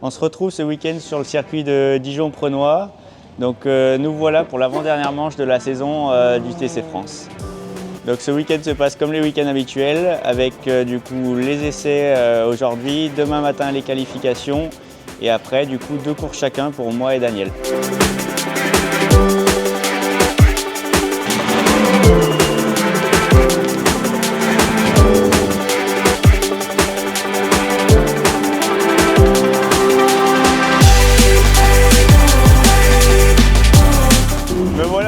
On se retrouve ce week-end sur le circuit de Dijon-Prenois. Donc nous voilà pour l'avant-dernière manche de la saison du TC France. Donc ce week-end se passe comme les week-ends habituels avec du coup les essais aujourd'hui, demain matin les qualifications et après du coup 2 courses chacun pour moi et Daniel.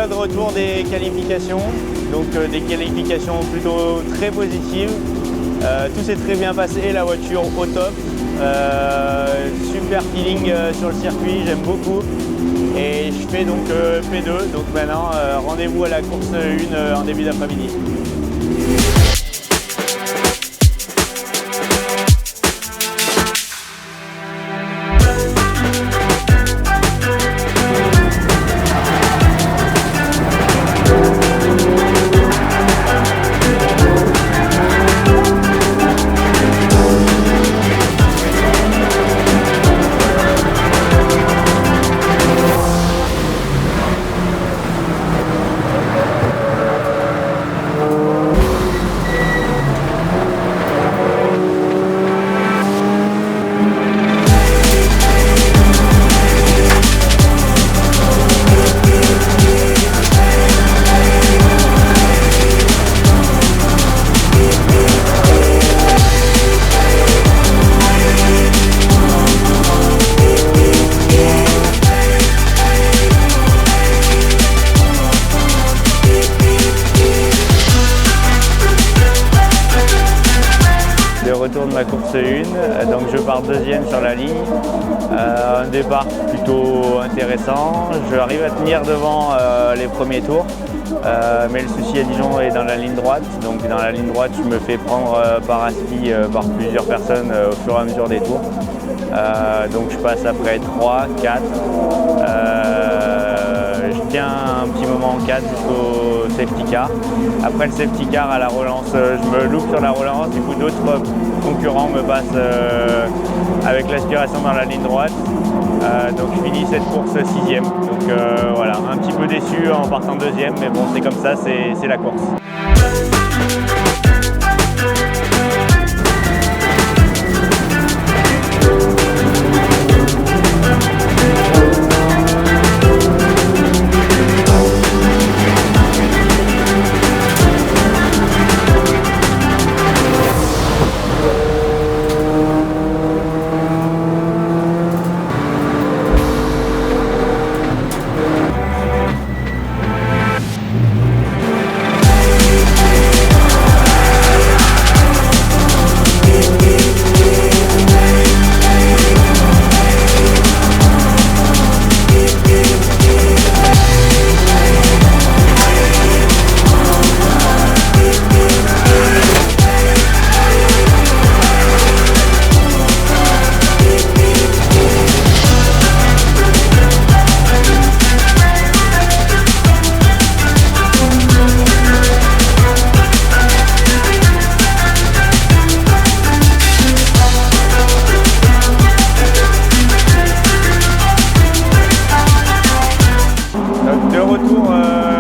De retour des qualifications, donc des qualifications plutôt très positives. Tout s'est très bien passé, la voiture au top, super feeling sur le circuit, j'aime beaucoup. Et je fais donc P2, donc maintenant rendez-vous à la course 1 en début d'après-midi. Retour de ma course 1, donc je pars deuxième sur la ligne, un départ plutôt intéressant, j'arrive à tenir devant les premiers tours, mais le souci à Dijon est dans la ligne droite, donc dans la ligne droite je me fais prendre par aspi par plusieurs personnes au fur et à mesure des tours, donc je passe après 3, 4, je tiens un petit moment en 4 jusqu'au safety car. Après le safety car à la relance, je me loupe sur la relance, du coup d'autres concurrents me passent avec l'aspiration dans la ligne droite. Donc je finis cette course 6e. Donc voilà, un petit peu déçu en partant deuxième, mais bon c'est comme ça, c'est la course.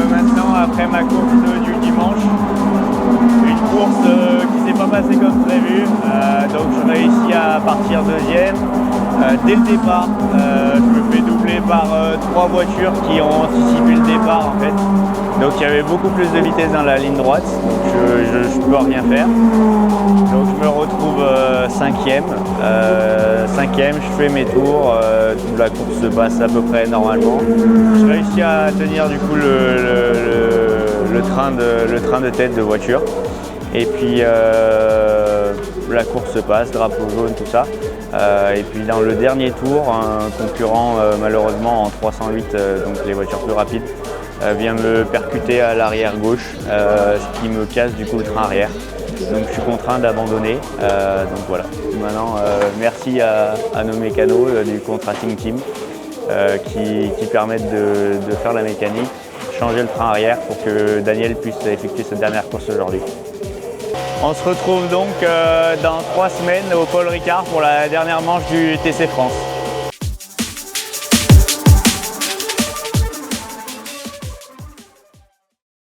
Maintenant après ma course du dimanche, une course qui s'est pas passée comme prévu, donc je réussis à partir deuxième. Dès le départ, je me fais doubler par 3 voitures qui ont anticipé le départ en fait. Donc il y avait beaucoup plus de vitesse dans la ligne droite, donc je peux rien faire. Donc je me retrouve 5e. 5e, je fais mes tours, la course se passe à peu près normalement. Je réussis à tenir du coup le train de tête de voiture. Et puis la course se passe, drapeau jaune, tout ça. Et puis dans le dernier tour, un concurrent malheureusement en 308, donc les voitures plus rapides, vient me percuter à l'arrière gauche, ce qui me casse du coup le train arrière. Donc je suis contraint d'abandonner. Donc voilà. Maintenant, merci à nos mécanos du Contracting Team qui permettent de faire la mécanique, changer le train arrière pour que Daniel puisse effectuer cette dernière course aujourd'hui. On se retrouve donc dans 3 semaines au Paul Ricard pour la dernière manche du TC France.